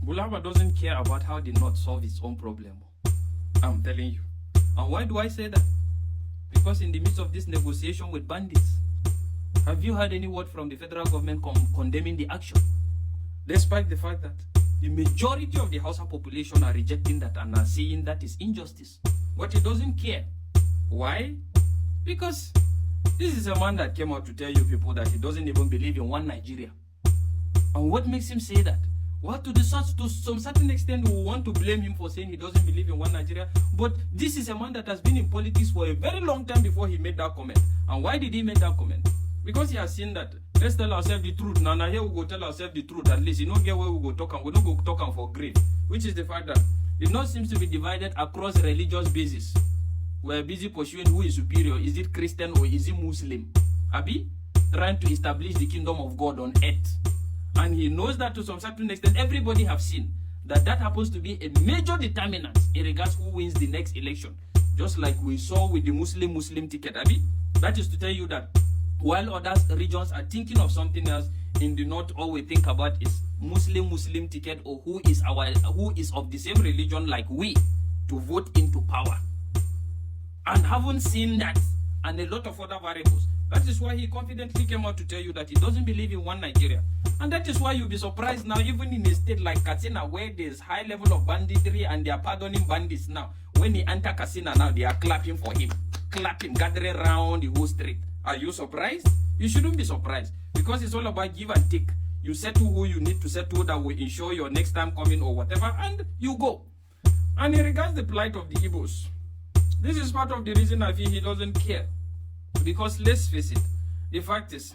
Bulaba doesn't care about how the North solve its own problem. I'm telling you. And why do I say that? Because in the midst of this negotiation with bandits, have you heard any word from the federal government condemning the action? Despite the fact that the majority of the Hausa population are rejecting that and are saying that is injustice. But he doesn't care. Why? Because this is a man that came out to tell you people that he doesn't even believe in one Nigeria. And what makes him say that? Well, to some certain extent, we want to blame him for saying he doesn't believe in one Nigeria. But this is a man that has been in politics for a very long time before he made that comment. And why did he make that comment? Because he has seen that, let's tell ourselves the truth. Now here we go tell ourselves the truth. At least, you know, get where we go talk and we don't go talk for grave. Which is the fact that the North seems to be divided across religious basis. We're busy pursuing who is superior. Is it Christian or is it Muslim? Abi? Trying to establish the kingdom of God on earth. And he knows that to some certain extent, everybody have seen that happens to be a major determinant in regards who wins the next election. Just like we saw with the Muslim ticket, Abi? That is to tell you that while other regions are thinking of something else, in the North, all we think about is Muslim ticket, or who is of the same religion like we to vote into power. And haven't seen that, and a lot of other variables. That is why he confidently came out to tell you that he doesn't believe in one Nigeria. And that is why you'll be surprised now, even in a state like Katsina, where there's high level of banditry and they are pardoning bandits now. When he enter Katsina now, they are clapping for him. Clapping, gathering around the whole street. Are you surprised? You shouldn't be surprised. Because it's all about give and take. You settle who you need to settle that will ensure your next time coming or whatever, and you go. And in regards the plight of the Igbos, this is part of the reason I feel he doesn't care. Because let's face it, the fact is,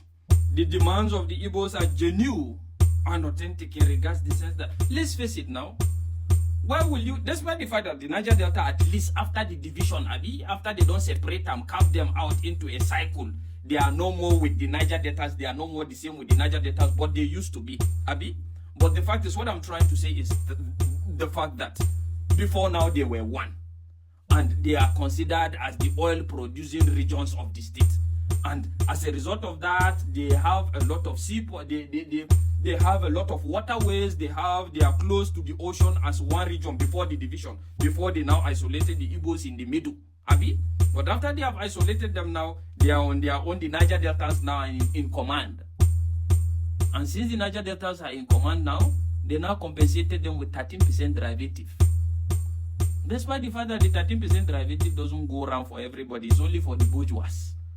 the demands of the Igbos are genuine and authentic in regards to the sense that, let's face it now, why will you, despite the fact that the Niger Delta, at least after the division, Abi, after they don't separate them, carve them out into a cycle, they are no more with the Niger Deltas, they are no more the same with the Niger Deltas, but they used to be, Abi. But the fact is, what I'm trying to say is the fact that before now they were one. And they are considered as the oil-producing regions of the state. And as a result of that, they have a lot of seaport, they have a lot of waterways, they are close to the ocean as one region before the division, before they now isolated the Igbos in the middle. Abi? But after they have isolated them now, they are on their own. The Niger Deltas now are in command. And since the Niger Deltas are in command now, they now compensated them with 13% derivative. Despite the fact that the 13% derivative doesn't go around for everybody, it's only for the bourgeois,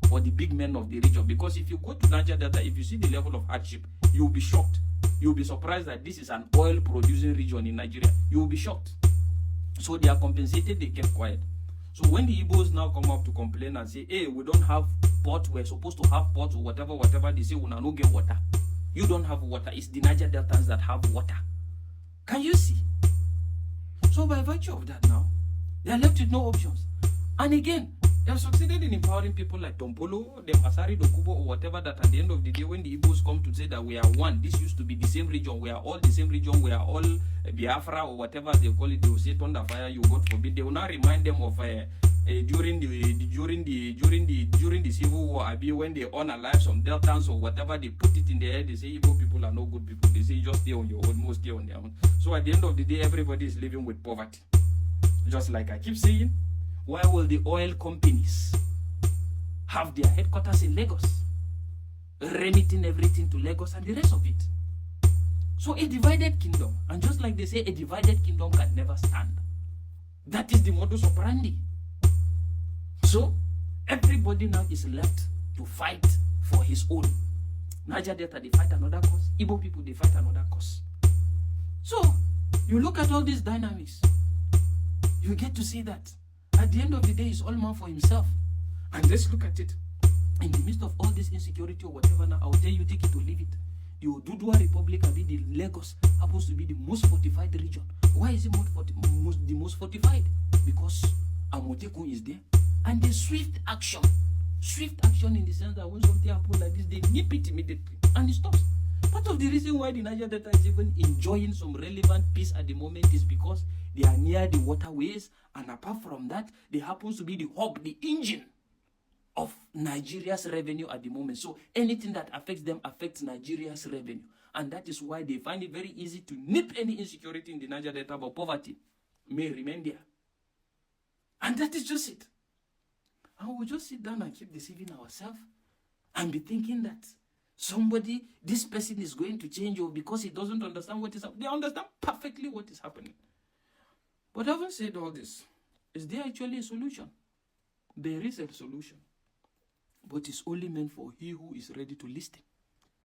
for the big men of the region. Because if you go to Niger Delta, if you see the level of hardship, you'll be shocked. You'll be surprised that this is an oil-producing region in Nigeria. You'll be shocked. So they are compensated, they kept quiet. So when the Igbos now come up to complain and say, hey, we don't have port, we're supposed to have ports or whatever, they say, we don't get water. You don't have water. It's the Niger Deltans that have water. Can you see? So by virtue of that now, they are left with no options. And again, they have succeeded in empowering people like Tompolo, them Asari Dokubo, or whatever, that at the end of the day, when the Igbos come to say that we are one, this used to be the same region, we are all the same region, we are all Biafra, or whatever they call it, they will say thunder fire, you God forbid. They will now remind them of during the civil war, when they unalive some Deltans or whatever, they put it in their head, they say Igbo people are no good people. They say just stay on your own, most stay on their own. So at the end of the day, everybody is living with poverty. Just like I keep saying, why will the oil companies have their headquarters in Lagos, remitting everything to Lagos and the rest of it? So a divided kingdom, and just like they say, a divided kingdom can never stand. That is the modus operandi. So everybody now is left to fight for his own. Niger Delta, they fight another cause. Igbo people, they fight another cause. So you look at all these dynamics, you get to see that at the end of the day, it's all man for himself. And let's look at it. In the midst of all this insecurity or whatever, now I'll tell you, take it or leave it. The Oduduwa Republic, the Lagos, happens to be the most fortified region. Why is it the most fortified? Because Amotekun is there. And the swift action in the sense that when something happens like this, they nip it immediately and it stops. Part of the reason why the Niger Delta is even enjoying some relevant peace at the moment is because they are near the waterways, and apart from that, they happen to be the hub, the engine of Nigeria's revenue at the moment. So anything that affects them affects Nigeria's revenue. And that is why they find it very easy to nip any insecurity in the Niger Delta, but poverty may remain there. And that is just it. And we'll just sit down and keep deceiving ourselves and be thinking that this person is going to change, or because he doesn't understand what is happening. They understand perfectly what is happening. But having said all this, is there actually a solution? There is a solution. But it's only meant for he who is ready to listen.